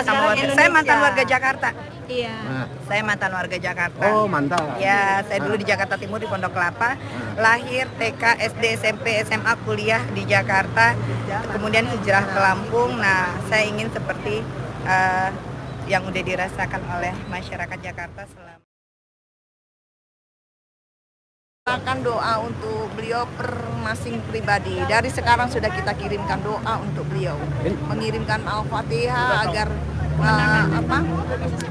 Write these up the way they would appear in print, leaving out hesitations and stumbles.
sama warga. Saya mantan warga Jakarta. Iya. Saya mantan warga Jakarta. Oh, mantan. Ya, saya dulu di Jakarta Timur di Pondok Kelapa. Lahir, TK, SD, SMP, SMA, kuliah di Jakarta. Kemudian hijrah ke Lampung. Nah, saya ingin seperti yang udah dirasakan oleh masyarakat Jakarta selama. Akan doa untuk beliau masing pribadi. Dari sekarang sudah kita kirimkan doa untuk beliau, mengirimkan Al-Fatihah agar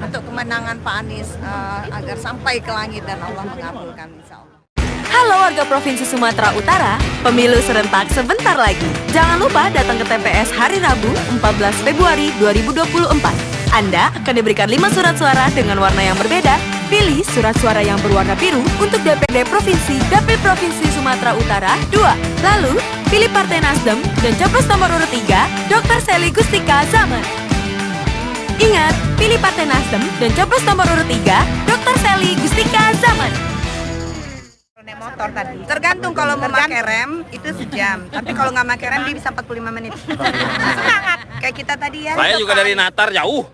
untuk kemenangan Pak Anies agar sampai ke langit dan Allah mengabulkan, insya Allah. Halo warga Provinsi Sumatera Utara, pemilu serentak sebentar lagi. Jangan lupa datang ke TPS hari Rabu 14 Februari 2024. Anda akan diberikan 5 surat suara dengan warna yang berbeda. Pilih surat suara yang berwarna biru untuk DPD Provinsi, Dapil Provinsi Sumatera Utara 2. Lalu, pilih Partai Nasdem dan capres nomor urut 3, Dr. Sely Gustika Zaman. Ingat, pilih Partai Nasdem dan capres nomor urut 3, Dr. Sely Gustika Zaman. Naik motor tadi. Tergantung kalau mau pakai rem itu sejam, tapi kalau nggak pakai rem dia bisa 45 menit. Semangat. Kayak kita tadi ya. Saya juga dari Natar jauh.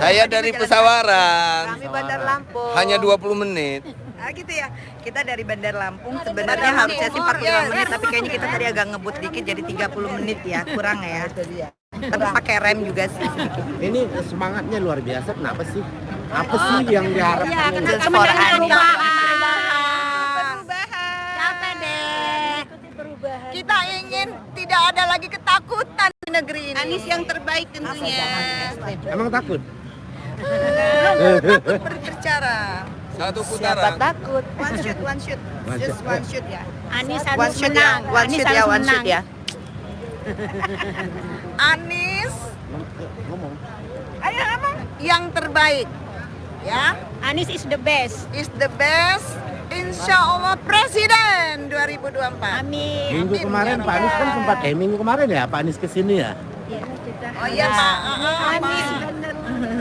Saya dari Pesawaran. Kami Bandar Lampung. Hanya 20 menit. Ah gitu ya. Kita dari Bandar Lampung sebenarnya harusnya sih 45 menit, tapi kayaknya kita tadi agak ngebut dikit jadi 30 menit ya, kurang ya. Tapi pakai rem juga sih sedikit. Ini semangatnya luar biasa. Kenapa sih? Apa sih yang diharapkan? Just for Anies. Kita ingin tidak ada lagi ketakutan di negeri ini. Anies yang terbaik tentunya. Emang takut? Takut berbicara. Satu Siapa putaran. takut? One shoot. Just one shoot ya. Anies One harus shoot ya, menang. one Anies shoot ya, harus one shoot menang. ya. Anies Ngomong. Ayo apa? yang terbaik, ya, Anies is the best. is the best. Insya Allah Presiden 2024. Amin. Minggu kemarin Pak Anies kan sempat minggu kemarin ya Pak Anies kesini ya. Oh iya Pak. Anies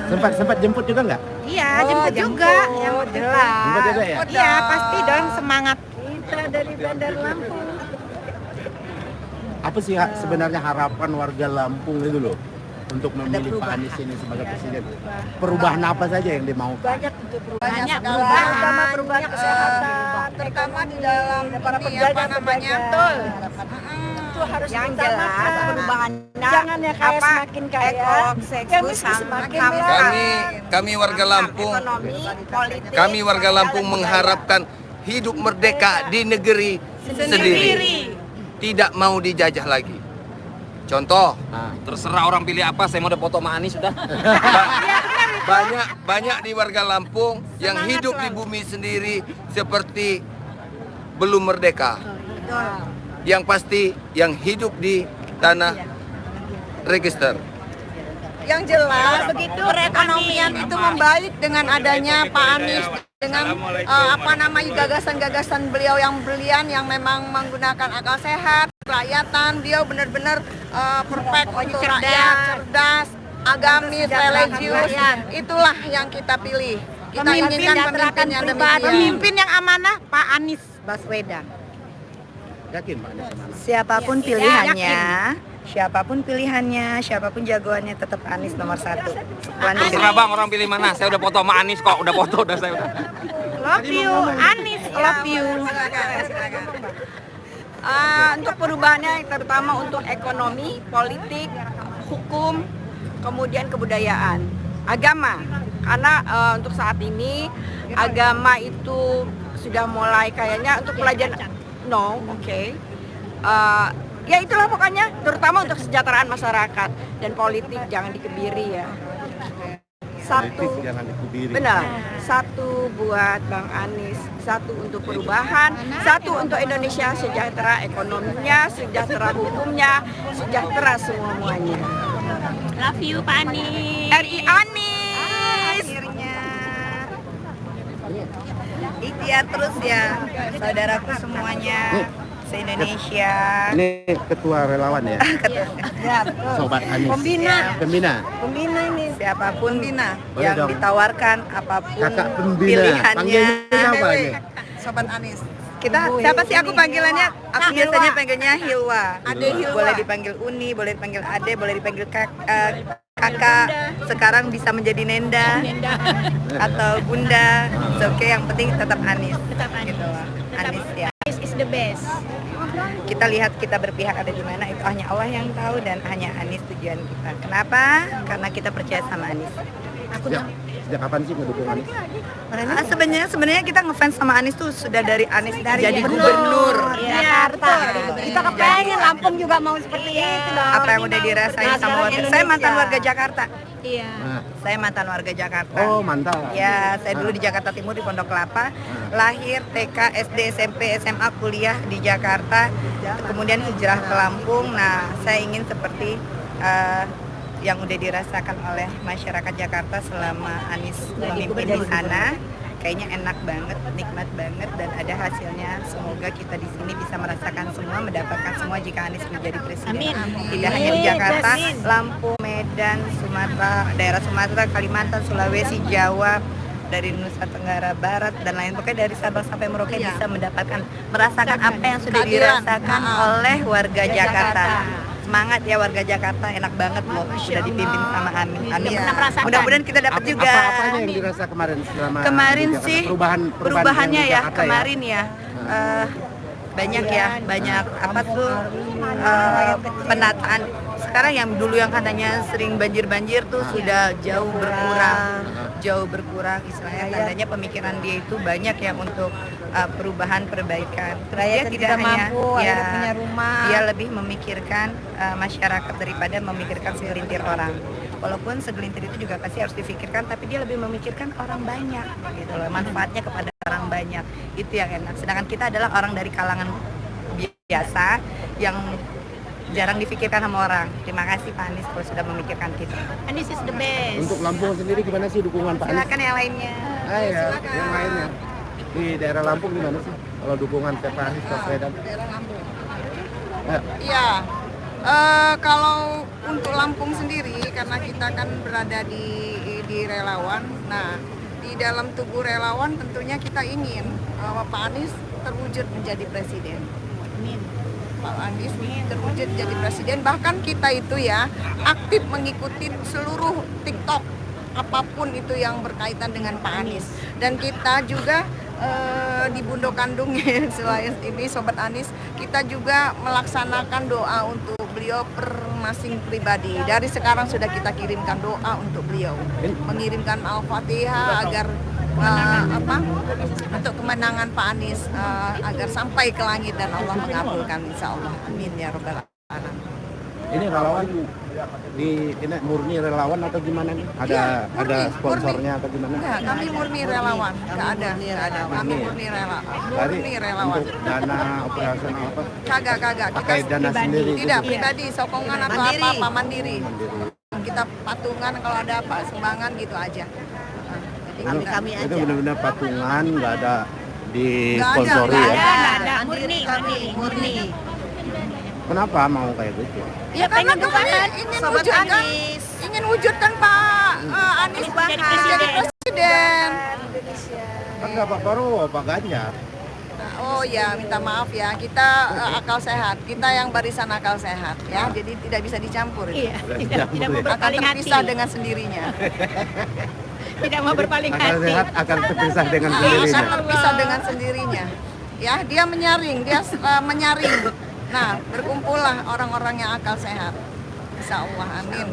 Sempat jemput juga nggak? Iya, jemput juga. Yang jelas. Jemput juga ya. Iya, pasti dong semangat kita dari Bandar Lampung. Apa sih sebenarnya harapan warga Lampung itu loh untuk memilih Pak Anies ini sebagai presiden? Perubahan apa saja yang dimaukan? Banyak untuk perubahan. Banyak Perubahan kesehatan, terutama di dalam para ini, pedagang, apa namanya? pedagang. Itu harus Yang diutamakan. jelas perubahannya Jangan ya kayak semakin kaya. ekok, Ya seksus, mesti semakin sama Kami warga Lampung, ekonomi, politik, kami warga Lampung mengharapkan hidup merdeka di negeri sendiri. Tidak mau dijajah lagi. Contoh, Terserah orang pilih apa, saya mau ada foto sama Anies sudah. banyak di warga Lampung yang hidup di bumi sendiri seperti belum merdeka. Yang pasti yang hidup di tanah register. Yang jelas begitu perekonomian itu membaik dengan adanya Pak Anies, dengan gagasan-gagasan beliau yang brilian yang memang menggunakan akal sehat, kerakyatan. Beliau benar-benar perfect untuk rakyat, cerdas, agamis, religius. Itulah yang kita pilih. Kita inginkan pemimpin yang demikian. Pemimpin yang amanah Pak Anies Baswedan. Yakin Pak Anies kemana? siapapun pilihannya, siapapun jagoannya tetap Anies nomor 1. Terserah bang, orang pilih mana. Saya udah foto sama Anies kok, udah foto udah saya udah. Love you, Anies. Love you. Untuk perubahannya terutama untuk ekonomi, politik, hukum, kemudian kebudayaan, agama. Karena untuk saat ini agama itu sudah mulai kayaknya untuk pelajaran ya itulah pokoknya terutama untuk kesejahteraan masyarakat dan politik jangan dikebiri ya. Satu, Politik jangan dikebiri. benar. Satu buat Bang Anies, satu untuk perubahan, satu untuk Indonesia sejahtera ekonominya, sejahtera hukumnya, sejahtera semuanya. Love you, Pak Anies. RI Anies. Akhirnya. Ikhtiar terus ya, saudaraku semuanya, se-Indonesia. Ini ketua relawan ya. Ya, betul. Sobat Anies. Pembina. Pembina. Pembina ini siapapun Pembina. Boleh yang dong. ditawarkan apapun Kakak pembina. pilihannya. Panggilnya siapa ini? Sobat Anies. Kita siapa sih aku panggilannya? Aku Hilwa. biasanya panggilnya Hilwa. Ade Hilwa. Boleh dipanggil Uni, boleh dipanggil Ade, boleh dipanggil kakak, sekarang bisa menjadi Nenda atau Bunda. It's okay, yang penting tetap Anies. Tetap Anies. Gitu loh. Anies ya. Anies is the best. Kita lihat kita berpihak ada di mana, itu hanya Allah yang tahu dan hanya Anies tujuan kita. Kenapa? Karena kita percaya sama Anies. Sejak kapan sih ngedukung Anies? Sebenarnya kita ngefans sama Anies tuh sudah dari Anies jadi gubernur. Iya, betul. Kita kepengen Lampung juga mau seperti itu dong. Apa yang udah dirasain sama warga. Saya mantan warga Jakarta. Iya. Saya mantan warga Jakarta. Oh, mantap. Ya, saya dulu di Jakarta Timur di Pondok Kelapa. Lahir, TK, SD, SMP, SMA, kuliah di Jakarta. Kemudian hijrah ke Lampung. Nah, saya ingin seperti yang udah dirasakan oleh masyarakat Jakarta selama Anies memimpin di sana. Kayaknya enak banget, nikmat banget, dan ada hasilnya. Semoga kita di sini bisa merasakan semua, mendapatkan semua jika Anies menjadi presiden. Amin. Tidak hanya di Jakarta, Amin. Lampung, Medan, Sumatera, daerah Sumatera, Kalimantan, Sulawesi, Jawa, dari Nusa Tenggara Barat dan lain, pokoknya dari Sabang sampai Merauke bisa merasakan apa yang sudah dirasakan oleh warga Jakarta. Semangat ya warga Jakarta, enak banget loh sudah dipimpin sama Anies. Mudah-mudahan kita dapat juga. Apa-apanya yang dirasa kemarin selama Kemarin di Jakarta? sih perubahannya ya kemarin ya. Banyak apa tuh penataan. Sekarang yang dulu yang katanya sering banjir tuh sudah jauh berkurang istilahnya, tandanya pemikiran dia itu banyak ya untuk perubahan perbaikan. Dia tidak hanya punya rumah. Dia lebih memikirkan masyarakat daripada memikirkan segelintir orang. Walaupun segelintir itu juga pasti harus difikirkan, tapi dia lebih memikirkan orang banyak gitu loh, manfaatnya kepada orang banyak. Itu yang enak. Sedangkan kita adalah orang dari kalangan biasa yang jarang difikirkan sama orang. Terima kasih Pak Anies kalau sudah memikirkan kita. Anies is the best. Untuk Lampung sendiri gimana sih dukungan Pak Anies? Silakan yang lainnya. Yang lainnya. Di daerah Lampung gimana sih kalau dukungan Pak Anies Baswedan? Daerah Lampung. Iya. Kalau untuk Lampung sendiri, karena kita kan berada di relawan. Nah, di dalam tubuh relawan tentunya kita ingin Pak Anies terwujud menjadi presiden. Pak Anies terwujud jadi presiden, bahkan kita itu ya aktif mengikuti seluruh TikTok apapun itu yang berkaitan dengan Pak Anies, dan kita juga di Bundo Kandung selain ini Sobat Anies, kita juga melaksanakan doa untuk beliau per masing pribadi. Dari sekarang sudah kita kirimkan doa untuk beliau, mengirimkan Al-Fatihah agar untuk kemenangan Pak Anies agar sampai ke langit dan Allah mengabulkan, insya Allah. Amin ya rabbal alamin. Ini relawan ini murni relawan atau gimana nih? Ada sponsornya atau gimana? Enggak, kami murni relawan. Enggak ada. Kami murni relawan. Untuk dana operasional apa? Kagak. Pakai dana sendiri? Tidak, gitu? pribadi, sokongan atau apa-apa, mandiri. Kita patungan kalau ada apa sumbangan gitu aja. Kami aja. Itu benar-benar patungan, nggak ada disponsori ya? Nggak ada. Murni. Kenapa mau kayak gitu? Ya karena kami ingin wujudkan Pak Anies menjadi presiden. Kan nggak Pak Prabowo, Pak Ganjar. Oh ya, minta maaf ya, kita akal sehat, kita yang barisan akal sehat ya, jadi tidak bisa dicampur. Iya, tidak mau akan berpaling hati. terpisah dengan sendirinya. Tidak mau berpaling Akal hati. sehat akan terpisah dengan Akan sendirinya. terpisah dengan sendirinya. Ya, dia menyaring. Nah, berkumpullah orang-orang yang akal sehat. Insya Allah, amin.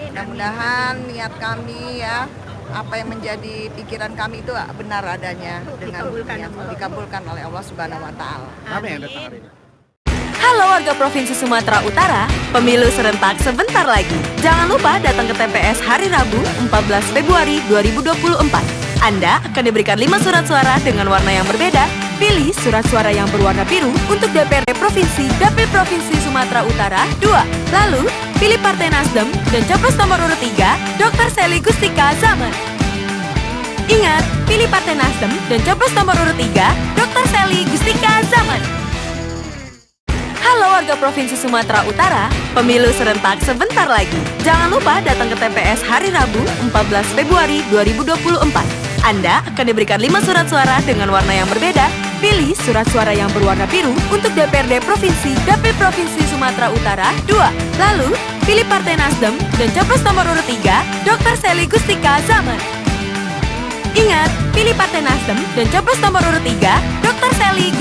Mudah-mudahan niat kami ya, apa yang menjadi pikiran kami itu benar adanya dengan dikabulkan oleh Allah Subhanahu Wa Taala. Kami yang datang hari ini. Halo warga Provinsi Sumatera Utara, pemilu serentak sebentar lagi. Jangan lupa datang ke TPS hari Rabu 14 Februari 2024. Anda akan diberikan 5 surat suara dengan warna yang berbeda. Pilih surat suara yang berwarna biru untuk DPRD Provinsi, Dapil Provinsi Sumatera Utara 2. Lalu, pilih Partai Nasdem dan capres nomor urut 3, Dr. Sely Gustika Zaman. Ingat, pilih Partai Nasdem dan capres nomor urut 3, Dr. Sely Gustika Zaman. Halo warga Provinsi Sumatera Utara, pemilu serentak sebentar lagi. Jangan lupa datang ke TPS hari Rabu 14 Februari 2024. Anda akan diberikan 5 surat suara dengan warna yang berbeda. Pilih surat suara yang berwarna biru untuk DPRD Provinsi Dapil Provinsi Sumatera Utara 2. Lalu, pilih Partai Nasdem dan coblos nomor urut 3, Dr. Sally Gustika Zaman. Ingat, pilih Partai Nasdem dan coblos nomor urut 3, Dr. Sally